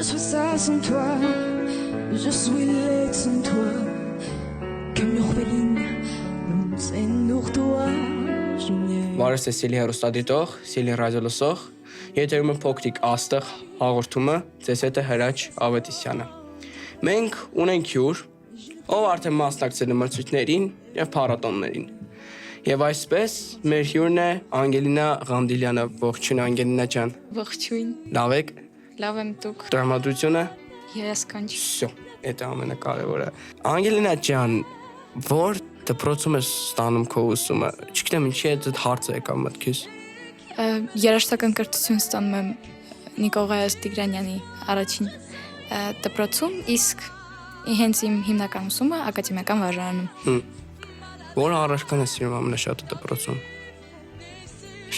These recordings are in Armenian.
serais ça sans toi, je suis laid sans toi. Comme l'orpheline, c'est nur toi. Բարև Սեսիլի հեռուստադիտող, Սիլի ռադիոլսող, եթերում է փոքրիկ աստղ հաղորդումը, ձեզ հետ է Հրաչ Ավետիսյանը։ Մենք ունենք հյուր, ով արդեն մասնակցել է մրցույթներին եւ փառատոներին։ Եվ այսպես մեր հյուրն է Անգելինա Ղանդիլյանը, ողջույն Անգելինա ջան։ Ողջույն։ Լավ եք։ Լավ եմ դուք։ Տրամադրությունը։ Երասկանջ։ Всё, դա ամենակարևորը։ Անգելինա ջան, որ դպրոցում ես ստանում քո ուսումը։ Չգիտեմ ինչի է դա հարցը եկավ մտքիս։ Երաժշտական կրթություն ստանում եմ Նիկողայոս Տիգրանյանի առաջին դպրոցում, իսկ հենց իմ հիմնական ուսումը ակադեմիական վարժարանում։ Որ առարկան ես սիրում ամենաշատը դպրոցում։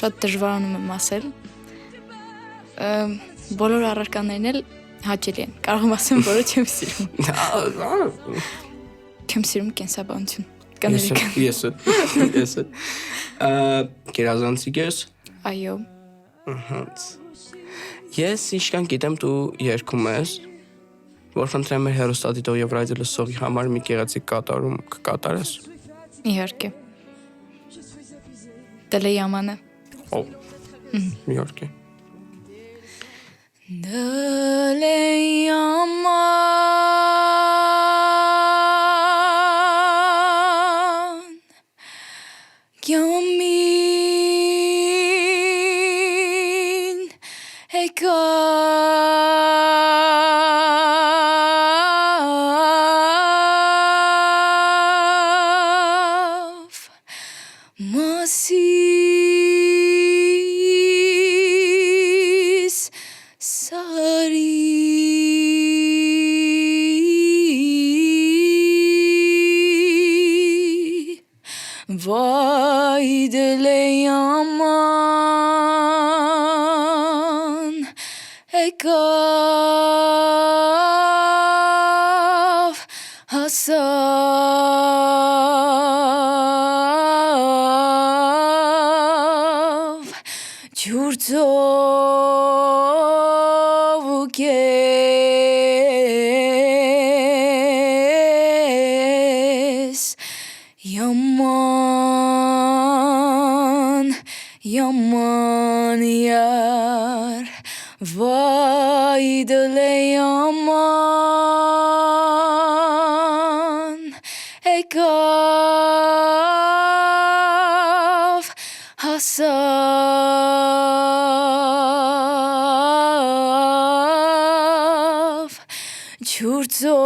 Շատ դժվարանում եմ ասել։ Բոլոր առարկաներն էլ հաճելի են։ Կարող եմ ասեմ, որը չեմ սիրում։ Չեմ սիրում կենսաբանություն։ Ես։ Գերազանցիկ ես։ Այո։ Ես ինչքան գիտեմ դու երգում ես, որ խնդրեմ մեր հեռուստադիտող եւ ռադիոլսողի համար մի գեղեցիկ կատարում կկատարես։ Իհարկե։ Դելեյամանը։ Ո։ Իհարկե։ Vay deleyaman ekav hasav jurtov ukes Yaman yar, vay deleyaman ekav hasav jurtov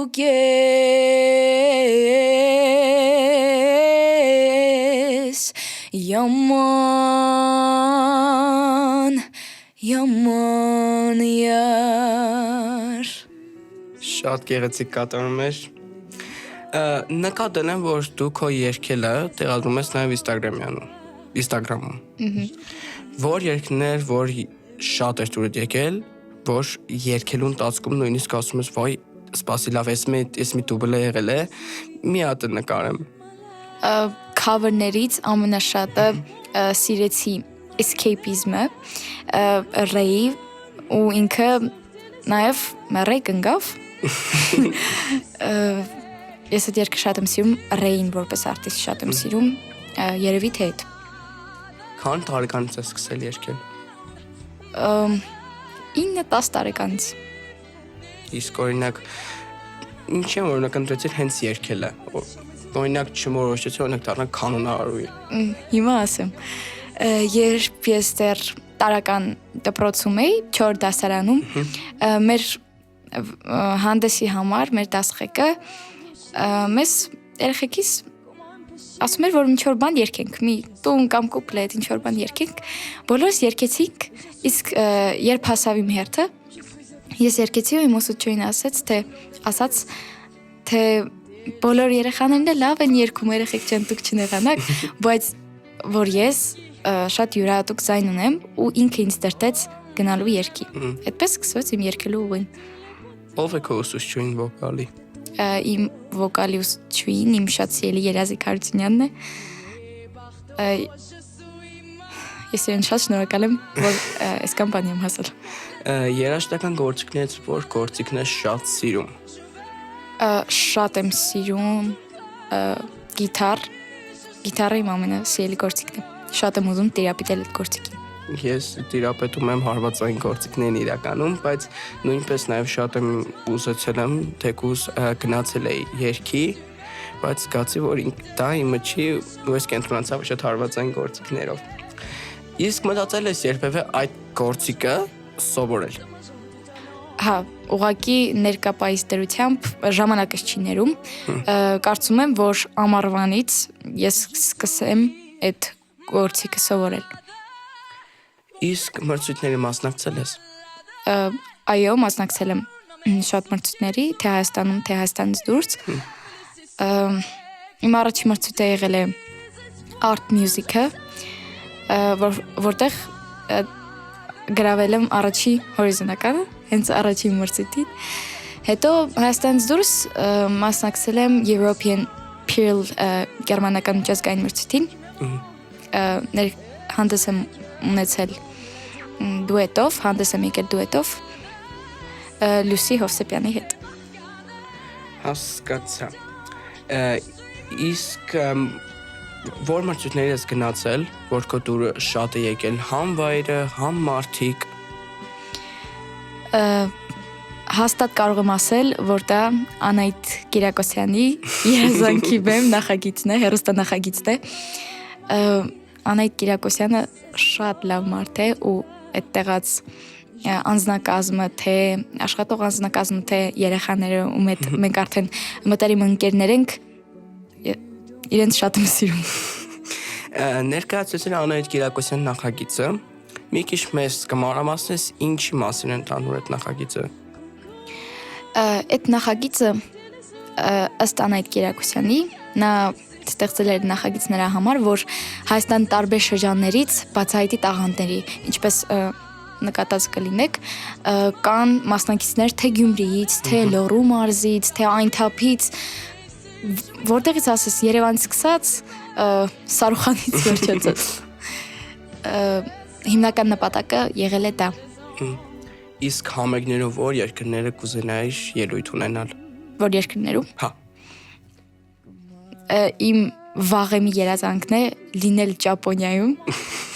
ukes Yaman yar Շատ գեղեցիկ կատարում ես։ Նկատել եմ, որ դու քո երգելը տեղադրում ես նաև Instagram-ում։ Որ երգներ, որ շատ էր դուրս եկել, որ երգելու ընթացքում նույնիսկ ասում ես, վայ, սպասի լավ, ես մի դուբլ է եղել է, մի հատ նկարեմ։ Cover-ներից ամենաշատը սիրեցի Escapism-ը, Ray ու ինքը նաև Ray կնգավ։ Ես այդ երգը շատ եմ սիրում, Ray-ին որպես արտիստ շատ եմ սիրում, երևի թե այդ։ Քան տարեկանից ես սկսել երգել։ 9-10 տարեկանից։ Իսկ օրինակ ինչ եմ օրինակ ընտրեցիր հենց երգելը։ Օրինակ չմորոշեցի, օրինակ դառնա կանոնարարուի։ Հիմա ասեմ, երբ ես դեռ տարական դպրոցում էի, 4 դասարանում, մեր հանդեսի համար մեր դասղեկը մեզ երեխեքիս ասում էր, որ ինչ-որ բան երգենք, մի տուն կամ կուպլետ, ինչ-որ բան երգենք, բոլորս երգեցինք, իսկ երբ հասավ իմ հերթը, ես երգեցի ու իմ ուսուցչուհին ասաց, թե բոլոր երեխաներն էլ լավ են երգում, երեխեք չեն դուք չնեղանաք, բայց որ ես շատ յուրահատուկ ձայն ունեմ ու ինքը ինձ դրտեց գնալու երգի։ Այդպես սկսվեց իմ երգելու ուղին։ Ով է քո ուսուցչուհին վոկալի։ Իմ վոկալի ուսուցչուհին, իմ շատ սիրելի Երազիկ Հարությունյանն է։ Ես իրեն շատ շնորհակալ եմ, որ այսքան բան եմ հասել։ Երաժշտական գործիքներից որ գործիքն է շատ սիրում։ Շատ եմ սիրում գիտար։ Գիտարը իմ ամենասիրելի գործիքն է։ Շատ եմ ուզում տիրապետել այդ գործիքին։ Ես տիրապետում եմ հարվածային գործիքներին իրականում, բայց նույնպես նաև շատ եմ ուզեցել եմ, թեկուզ գնացել էի երգի, բայց զգացի, որ դա իմը չի, ու ես կենտրոնացա շատ հարվածային գործիքներով։ Իսկ մտածել ես երբևէ այդ գործիքը սովորել։ Հա, ուղղակի ներկապայից դրությամբ ժամանակս չի ներում։ Կարծում եմ, որ ամառվանից ես սկսեմ այդ գործիքը սովորել։ Իսկ մրցույթների մասնակցել ես։ Այո, մասնակցել եմ շատ մրցույթների, թե Հայաստանում, թե Հայաստանից դուրս։ Իմ առաջին մրցույթը եղել է Art Music-ը, որտեղ գրավել եմ առաջի հորիզոնականը, հենց առաջին մրցույթին։ Հետո Հայաստանից դուրս մասնակցել եմ European Pearl գերմանական միջազգային մրցույթին։ Հանդես եմ ունեցել դուետով, հանդես եմ եկել դուետով Լուսի Հովսեփյանի հետ։ Հասկացա։ Իսկ որ մրցույթների ես գնացել, որ քո դուրը շատ է եկել, համ վայրը, համ մարդիկ։ Հաստատ կարող եմ ասել, որ դա Անահիտ Կիրակոսյանի երազանքի բեմ նախագիծն է, հեռուստանախագիծն է։ Անահիտ Կիրակոսյանը շատ լավ մարդ է ու այդ տեղած անձնակազմը, թե աշխատող անձնակազմը, թե երեխաները, ում հետ մենք արդեն մտերիմ ընկերներ ենք, իրենց շատ եմ սիրում։ Ներկայացրեցին Անահիտ Կիրակոսյան նախագիծը։ Մի քիչ մեզ կմանրամասնես ինչի մասին է տանում այդ նախագիծը։ Այդ նախագիծը ըստ Անահիտ Կիրակոսյանի նա ստեղծել էր նախագիծ նրա համար, որ Հայաստան տարբեր շրջաններից բացահայտի տաղանդների, ինչպես նկատած կլինեք, կան մասնակիցներ թե Գյումրիից, թե Լոռու մարզից, թե Այնթապից, որտեղից ասես Երևանից սկսած, Սարուխանից վերջացած։ Հիմնական նպատակը եղել է դա։ Իսկ համերգներով որ երկրները կուզենայիր ելույթ ունենալ։ Որ երկրներում։ Հա։ Իմ վաղեմի երազանքն է լինել Ճապոնիայում,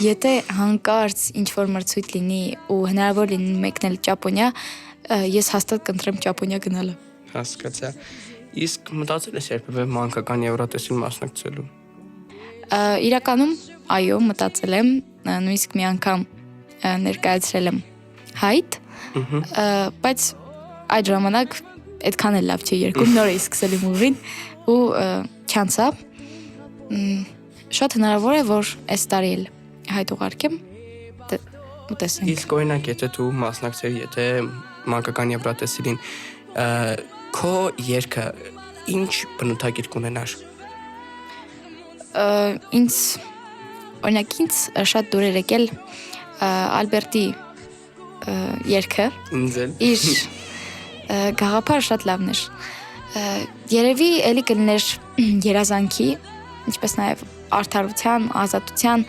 եթե հանկարծ ինչ-որ մրցույթ լինի ու հնարավոր լինի մեկնել Ճապոնիա, ես հաստատ կընտրեմ Ճապոնիա գնալը։ Հասկացա։ Իսկ մտածել ես երբևէ մանկական Եվրատեսիլին մասնակցելու։ Իրականում, այո, մտածել եմ, նույնիսկ մի անգամ ներկայացրել եմ հայտ, բայց այդ ժամանակ այդքան էլ լավ չի երկում, նոր էի սկսել իմ ուղին ու չանցա։ Շատ հնարավոր է, որ այս տարի էլ հայտ ուղարկեմ, ու տեսնենք։ Իսկ օրինակ, եթե դու մասնակցեիր, եթե մանկական Եվրատեսիլին, քո երգը ինչ բնութագիր կունենար։ Օրինակ ինձ շատ դուր էր եկել Ալբերտի երգը։ Իր գաղափարը շատ լավն էր։ Երևի էլի կլիներ երազանքի, ինչպես նաև արդարության, ազատության,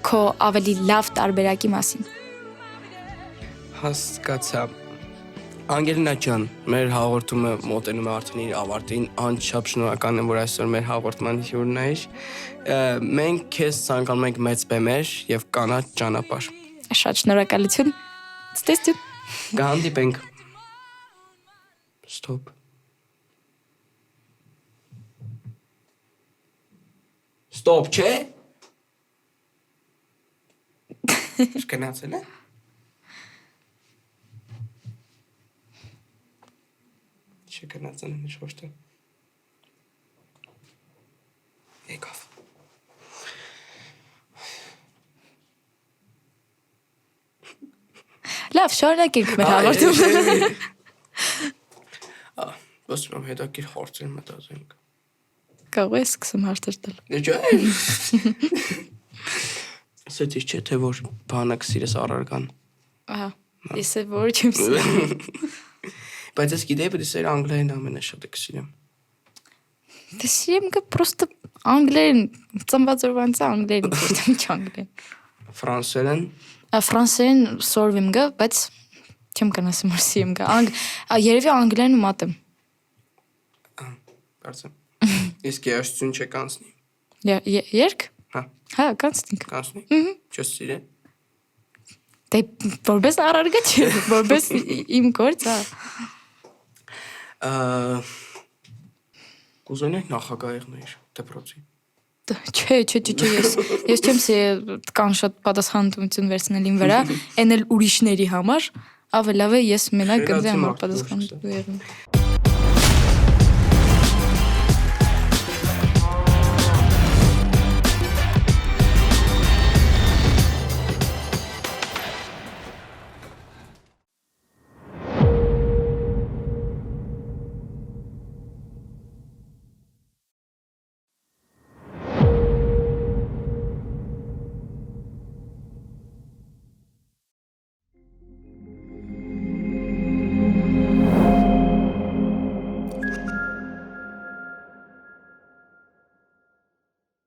քո ավելի լավ տարբերակի մասին։ Հասկացա։ Անգելինա ջան, մեր հաղորդումը մոտենում է արդեն իր ավարտին, անչափ շնորհակալ եմ, որ այսօր մեր հաղորդման հյուրն ես։ Մենք քեզ ցանկանում ենք մեծ բեմեր եւ կանաչ ճանապարհ։ Շատ շնորհակալություն։ Ստեսություն։ Կհանդիպենք։ Stop. Stop, չէ։ Շկնացել է։ Շկնացել է շոշտը։ Եկավ։ Լավ, շարունակենք մեր հաղորդումը։ Ոստում հետաքրքիր հարցեր մտածենք։ Կարող ես սկսեմ հարցեր տալ։ Չէ։ Ասեցի չէ թե որ բանը կսիրես առարգան։ Ահա, ես էլ ոչ եմ սիրում։ Բայց ես գիտեի, որ ես անգլերեն ամենաշատը կսիրեմ։ Դե սիրեմ կը պրոստը անգլերեն ծնված օրվանից անգլերեն գիտեմ անգլերեն։ Ֆրանսերեն։ Ֆրանսերեն սորվիմ գա, բայց չեմ կնասեմ որսի եմ գա։ Երևի անգլերեն մատեմ։ Կարծեմ։ Իսկ երաժշտություն չեք անցնի։ Երկ։ Հա, կանցնենք։ Կանցնի։ Չես սիրել։ Դե որպես առարգա չէ, որպես իմ գործ, հա։ Կուզենեք նախագահներ դպրոցի։ Չէ, ես չեմ կան շատ պատասխանատվություն վերցնել իմ վրա, այն էլ ուրիշների համար, ավելի լավ է ես մենակ գնամ պատասխանատու եղեմ։